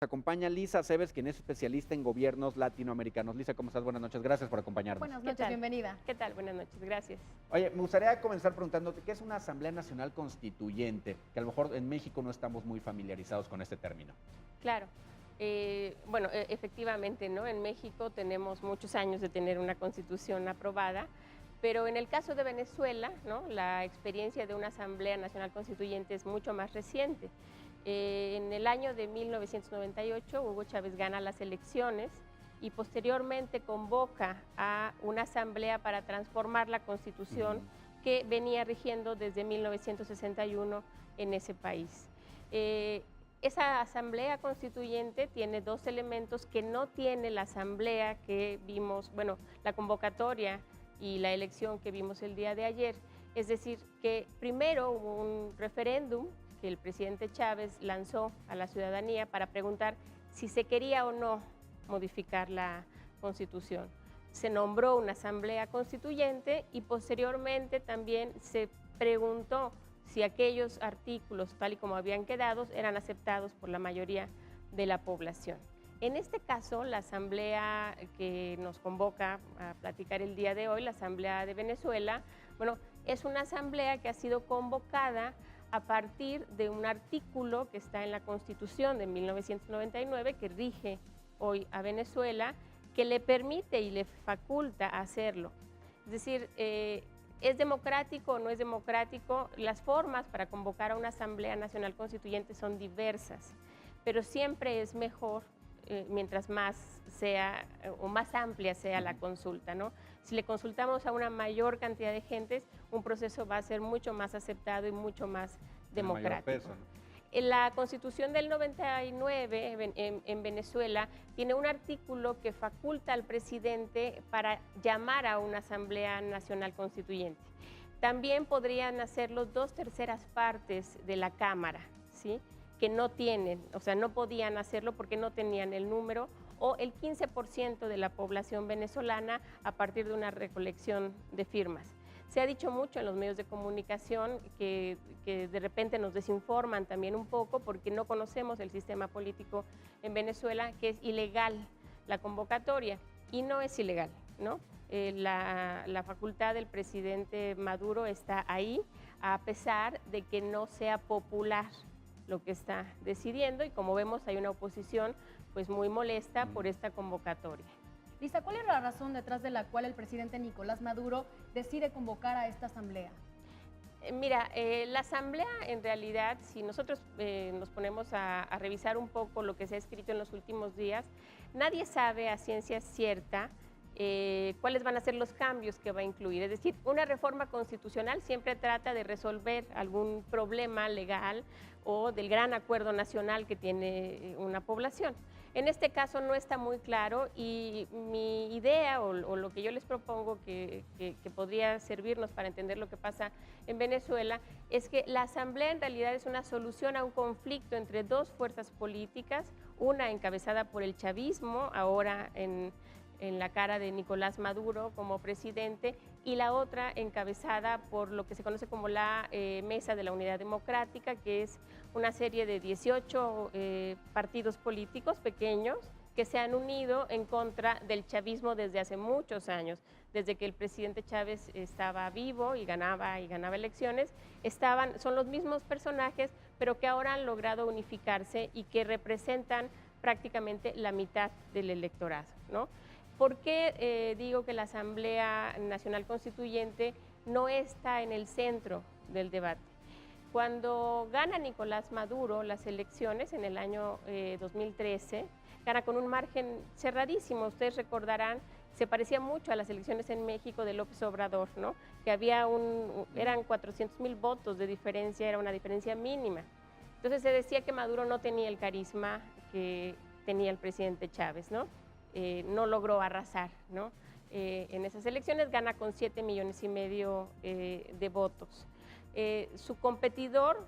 Acompaña Lisa Cebes, quien es especialista en gobiernos latinoamericanos. Lisa, ¿cómo estás? Buenas noches, gracias por acompañarnos. Buenas ¿Qué noches, tal? bienvenida. ¿Qué tal? Buenas noches, gracias. Oye, me gustaría comenzar preguntándote, ¿qué es una Asamblea Nacional Constituyente? Que a lo mejor en México no estamos muy familiarizados con este término. Claro. Bueno, efectivamente, ¿no? En México tenemos muchos años de tener una constitución aprobada, pero en el caso de Venezuela, ¿no? La experiencia de una Asamblea Nacional Constituyente es mucho más reciente. En el año de 1998, Hugo Chávez gana las elecciones y posteriormente convoca a una asamblea para transformar la constitución que venía rigiendo desde 1961 en ese país. Esa asamblea constituyente tiene dos elementos que no tiene la asamblea que vimos, bueno, la convocatoria y la elección que vimos el día de ayer. Es decir, que primero hubo un referéndum que el presidente Chávez lanzó a la ciudadanía para preguntar si se quería o no modificar la Constitución. Se nombró una asamblea constituyente y posteriormente también se preguntó si aquellos artículos, tal y como habían quedado, eran aceptados por la mayoría de la población. En este caso, la asamblea que nos convoca a platicar el día de hoy, la Asamblea de Venezuela, bueno, es una asamblea que ha sido convocada a partir de un artículo que está en la Constitución de 1999 que rige hoy a Venezuela, que le permite y le faculta hacerlo. Es decir, ¿es democrático o no es democrático? Las formas para convocar a una Asamblea Nacional Constituyente son diversas, pero siempre es mejor mientras más sea o más amplia sea la consulta, ¿no? Si le consultamos a una mayor cantidad de gentes, un proceso va a ser mucho más aceptado y mucho más democrático. Peso, ¿no? La Constitución del 99 en Venezuela tiene un artículo que faculta al presidente para llamar a una Asamblea Nacional Constituyente. También podrían hacerlo 2/3 partes de la Cámara, ¿sí?, que no tienen, o sea, no podían hacerlo porque no tenían el número, o el 15% de la población venezolana a partir de una recolección de firmas. Se ha dicho mucho en los medios de comunicación que de repente nos desinforman también un poco porque no conocemos el sistema político en Venezuela, que es ilegal la convocatoria, y no es ilegal, ¿no? La facultad del presidente Maduro está ahí, a pesar de que no sea popular lo que está decidiendo, y como vemos hay una oposición pues muy molesta por esta convocatoria. Lisa, ¿cuál es la razón detrás de la cual el presidente Nicolás Maduro decide convocar a esta asamblea? Mira, la asamblea en realidad, si nosotros nos ponemos a revisar un poco lo que se ha escrito en los últimos días, nadie sabe a ciencia cierta cuáles van a ser los cambios que va a incluir. Es decir, una reforma constitucional siempre trata de resolver algún problema legal o del gran acuerdo nacional que tiene una población. En este caso no está muy claro, y mi idea o lo que yo les propongo que podría servirnos para entender lo que pasa en Venezuela es que la asamblea en realidad es una solución a un conflicto entre dos fuerzas políticas, una encabezada por el chavismo, ahora en la cara de Nicolás Maduro como presidente, y la otra encabezada por lo que se conoce como la Mesa de la Unidad Democrática, que es una serie de 18 partidos políticos pequeños que se han unido en contra del chavismo desde hace muchos años. Desde que el presidente Chávez estaba vivo y ganaba elecciones, son los mismos personajes, pero que ahora han logrado unificarse y que representan prácticamente la mitad del electorado, ¿no? ¿Por qué digo que la Asamblea Nacional Constituyente no está en el centro del debate? Cuando gana Nicolás Maduro las elecciones en el año 2013, gana con un margen cerradísimo. Ustedes recordarán, se parecía mucho a las elecciones en México de López Obrador, ¿no? Que eran 400,000 votos de diferencia, era una diferencia mínima. Entonces se decía que Maduro no tenía el carisma que tenía el presidente Chávez, ¿no? No logró arrasar, ¿no? En esas elecciones gana con 7,5 millones de votos. Su competidor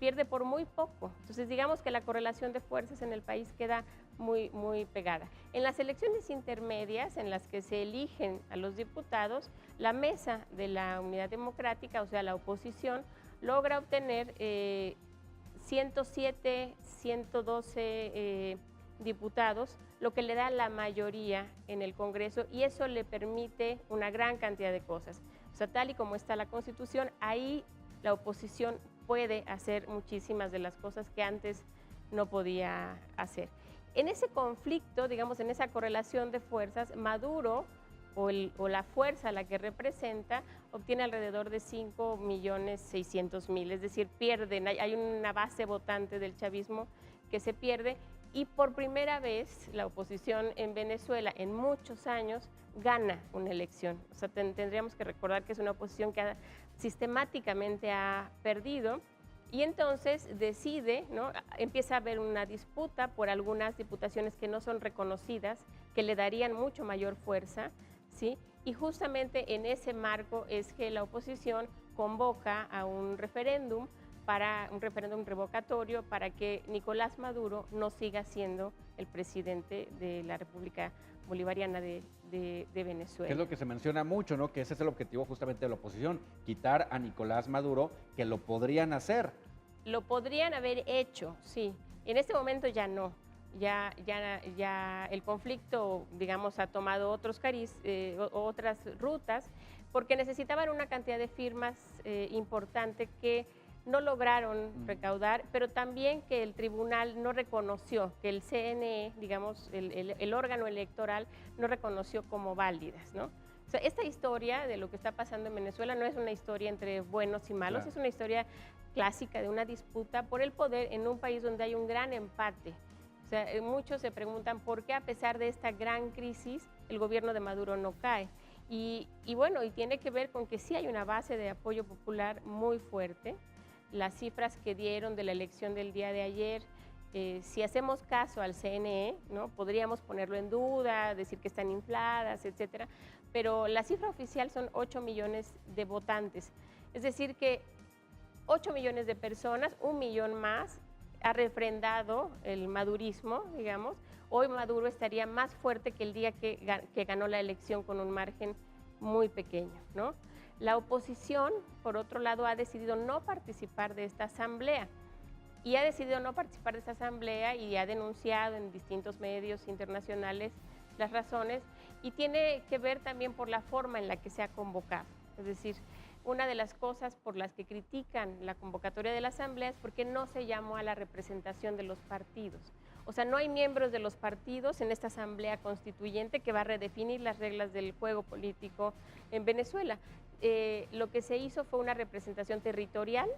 pierde por muy poco. Entonces digamos que la correlación de fuerzas en el país queda muy, muy pegada. En las elecciones intermedias, en las que se eligen a los diputados, la Mesa de la Unidad Democrática, o sea, la oposición, logra obtener 107, 112 diputados, lo que le da la mayoría en el Congreso, y eso le permite una gran cantidad de cosas. O sea, tal y como está la Constitución, ahí la oposición puede hacer muchísimas de las cosas que antes no podía hacer. En ese conflicto, digamos, en esa correlación de fuerzas, Maduro o la fuerza a la que representa obtiene alrededor de 5.600.000, es decir, pierden, hay una base votante del chavismo que se pierde, y por primera vez la oposición en Venezuela en muchos años gana una elección. O sea, tendríamos que recordar que es una oposición que sistemáticamente ha perdido, y entonces decide, ¿no? Empieza a haber una disputa por algunas diputaciones que no son reconocidas, que le darían mucho mayor fuerza, ¿sí? Y justamente en ese marco es que la oposición convoca a un referéndum revocatorio para que Nicolás Maduro no siga siendo el presidente de la República Bolivariana de Venezuela. Que es lo que se menciona mucho, ¿no? Que ese es el objetivo justamente de la oposición, quitar a Nicolás Maduro, que lo podrían hacer. Lo podrían haber hecho, sí. En este momento ya no. Ya el conflicto, digamos, ha tomado otros otras rutas, porque necesitaban una cantidad de firmas importante que no lograron recaudar, pero también que el tribunal no reconoció, que el CNE, digamos, el órgano electoral, no reconoció como válidas, ¿no? O sea, esta historia de lo que está pasando en Venezuela no es una historia entre buenos y malos, claro. Es una historia clásica de una disputa por el poder en un país donde hay un gran empate. O sea, muchos se preguntan por qué a pesar de esta gran crisis el gobierno de Maduro no cae. Y bueno, y tiene que ver con que sí hay una base de apoyo popular muy fuerte. Las cifras que dieron de la elección del día de ayer, si hacemos caso al CNE, ¿no? Podríamos ponerlo en duda, decir que están infladas, etcétera, pero la cifra oficial son 8 millones de votantes. Es decir que 8 millones de personas, 1 millón más, ha refrendado el madurismo, digamos. Hoy Maduro estaría más fuerte que el día que ganó la elección con un margen muy pequeño, ¿no? La oposición, por otro lado, ha decidido no participar de esta asamblea y ha denunciado en distintos medios internacionales las razones, y tiene que ver también por la forma en la que se ha convocado. Es decir, una de las cosas por las que critican la convocatoria de la asamblea es porque no se llamó a la representación de los partidos. O sea, no hay miembros de los partidos en esta asamblea constituyente que va a redefinir las reglas del juego político en Venezuela. Lo que se hizo fue una representación territorial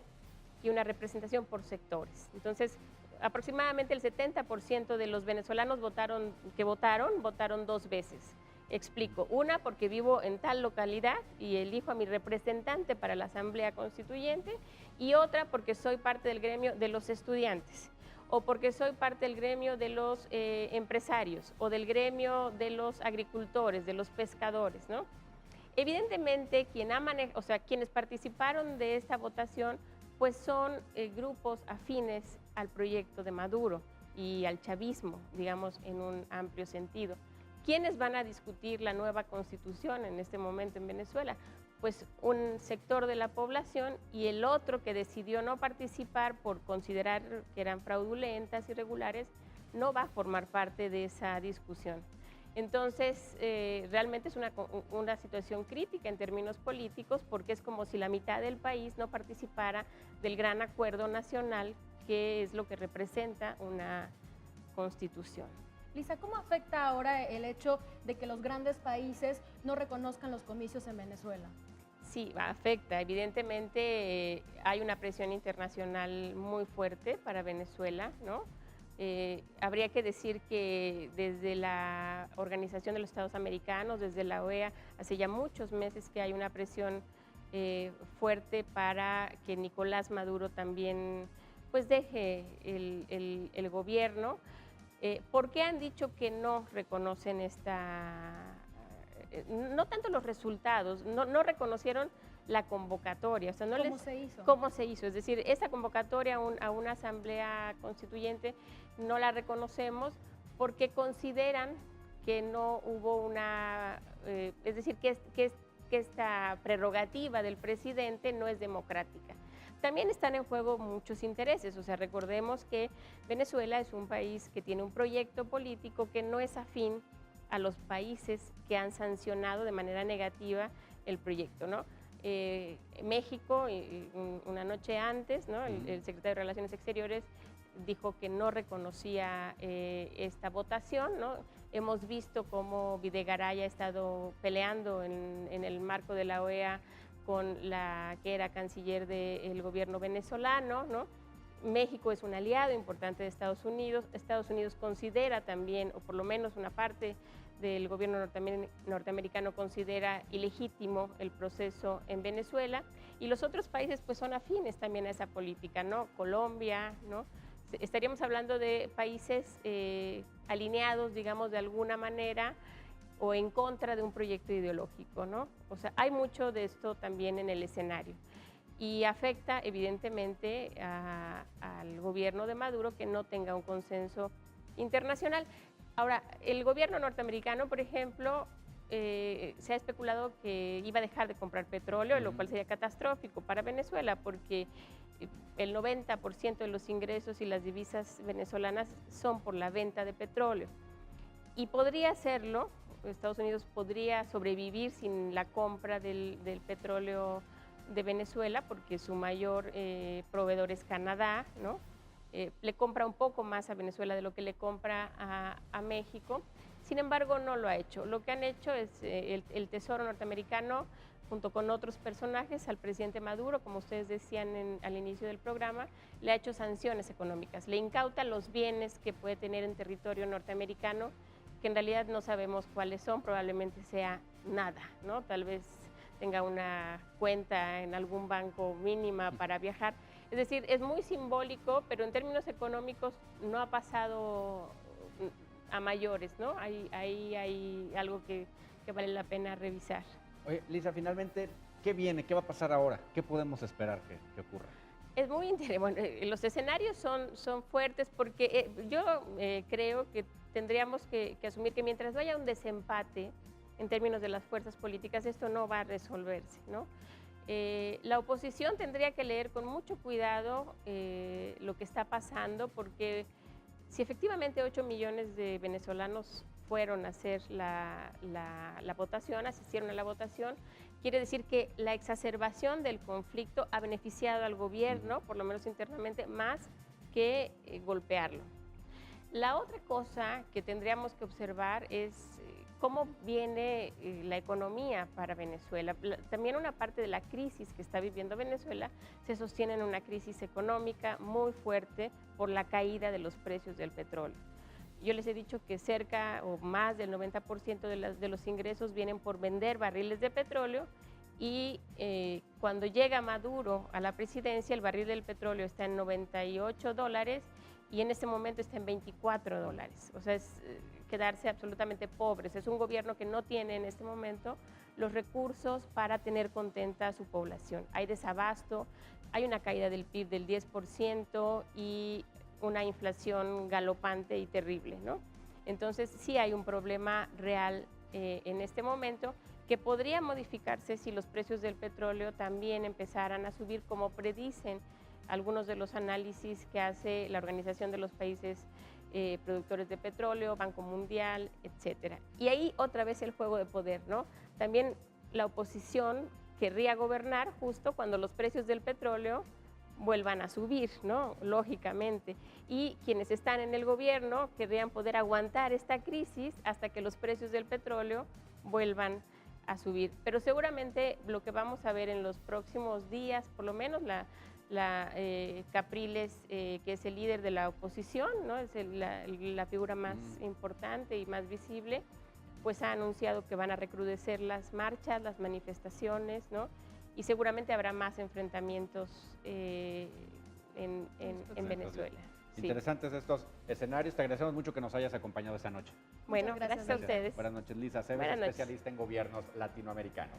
y una representación por sectores. Entonces, aproximadamente el 70% de los venezolanos votaron 2 veces. Explico, una porque vivo en tal localidad y elijo a mi representante para la Asamblea Constituyente, y otra porque soy parte del gremio de los estudiantes, o porque soy parte del gremio de los empresarios, o del gremio de los agricultores, de los pescadores, ¿no? Evidentemente, quienes participaron de esta votación, pues son grupos afines al proyecto de Maduro y al chavismo, digamos, en un amplio sentido. ¿Quiénes van a discutir la nueva constitución en este momento en Venezuela? Pues un sector de la población, y el otro que decidió no participar por considerar que eran fraudulentas, irregulares, no va a formar parte de esa discusión. Entonces, realmente es una situación crítica en términos políticos, porque es como si la mitad del país no participara del gran acuerdo nacional, que es lo que representa una constitución. Lisa, ¿cómo afecta ahora el hecho de que los grandes países no reconozcan los comicios en Venezuela? Sí, afecta. Evidentemente hay una presión internacional muy fuerte para Venezuela, ¿no? Habría que decir que desde la Organización de los Estados Americanos, desde la OEA, hace ya muchos meses que hay una presión fuerte para que Nicolás Maduro también pues deje el gobierno. ¿Por qué han dicho que no reconocen no tanto los resultados, no reconocieron la convocatoria? O sea, ¿Cómo se hizo? ¿Cómo se hizo? Es decir, esa convocatoria a una asamblea constituyente no la reconocemos porque consideran que no hubo es decir, que esta prerrogativa del presidente no es democrática. también están en juego muchos intereses. O sea, recordemos que Venezuela es un país que tiene un proyecto político que no es afín a los países que han sancionado de manera negativa el proyecto, ¿no? México, una noche antes, ¿no? El secretario de Relaciones Exteriores dijo que no reconocía esta votación, ¿no? Hemos visto cómo Videgaray ha estado peleando en el marco de la OEA con la que era canciller del gobierno venezolano, ¿no? México es un aliado importante de Estados Unidos. Estados Unidos considera también, o por lo menos una parte del gobierno norteamericano considera ilegítimo el proceso en Venezuela, y los otros países pues son afines también a esa política, ¿no? Colombia, ¿no? Estaríamos hablando de países alineados, digamos, de alguna manera, o en contra de un proyecto ideológico, ¿no? O sea, hay mucho de esto también en el escenario y afecta evidentemente al gobierno de Maduro que no tenga un consenso internacional. Ahora, el gobierno norteamericano, por ejemplo, se ha especulado que iba a dejar de comprar petróleo, lo cual sería catastrófico para Venezuela, porque el 90% de los ingresos y las divisas venezolanas son por la venta de petróleo. Y podría hacerlo, Estados Unidos podría sobrevivir sin la compra del petróleo de Venezuela, porque su mayor proveedor es Canadá, ¿no? Le compra un poco más a Venezuela de lo que le compra a México. Sin embargo, no lo ha hecho. Lo que han hecho es el Tesoro norteamericano, junto con otros personajes, al presidente Maduro, como ustedes decían al inicio del programa, le ha hecho sanciones económicas. Le incauta los bienes que puede tener en territorio norteamericano, que en realidad no sabemos cuáles son, probablemente sea nada, ¿no? Tal vez tenga una cuenta en algún banco mínima para viajar. Es decir, es muy simbólico, pero en términos económicos no ha pasado a mayores, ¿no? Ahí hay algo que vale la pena revisar. Oye, Lisa, finalmente, ¿qué viene? ¿Qué va a pasar ahora? ¿Qué podemos esperar que ocurra? Es muy interesante. Bueno, los escenarios son fuertes porque yo creo que tendríamos que asumir que mientras haya un desempate en términos de las fuerzas políticas, esto no va a resolverse, ¿no? La oposición tendría que leer con mucho cuidado lo que está pasando, porque si efectivamente 8 millones de venezolanos fueron a hacer la votación, asistieron a la votación, quiere decir que la exacerbación del conflicto ha beneficiado al gobierno, por lo menos internamente, más que golpearlo. La otra cosa que tendríamos que observar es cómo viene la economía para Venezuela. También una parte de la crisis que está viviendo Venezuela se sostiene en una crisis económica muy fuerte por la caída de los precios del petróleo. Yo les he dicho que cerca o más del 90% de los ingresos vienen por vender barriles de petróleo, y cuando llega Maduro a la presidencia, el barril del petróleo está en $98 y en este momento está en $24. O sea, es quedarse absolutamente pobres. Es un gobierno que no tiene en este momento los recursos para tener contenta a su población. Hay desabasto, hay una caída del PIB del 10% y una inflación galopante y terrible, ¿no? Entonces sí hay un problema real en este momento, que podría modificarse si los precios del petróleo también empezaran a subir, como predicen algunos de los análisis que hace la Organización de los Países Productores de Petróleo, Banco Mundial, etcétera. Y ahí otra vez el juego de poder, ¿no? También la oposición querría gobernar justo cuando los precios del petróleo vuelvan a subir, ¿no? Lógicamente. Y quienes están en el gobierno querrían poder aguantar esta crisis hasta que los precios del petróleo vuelvan a subir. Pero seguramente lo que vamos a ver en los próximos días, por lo menos Capriles, que es el líder de la oposición, ¿no? Es la figura más importante y más visible, pues ha anunciado que van a recrudecer las marchas, las manifestaciones, ¿no? Y seguramente habrá más enfrentamientos en Venezuela. Interesantes estos escenarios. Te agradecemos mucho que nos hayas acompañado esta noche. Bueno, gracias a ustedes. Buenas noches, Lisa Aceves, especialista en gobiernos latinoamericanos.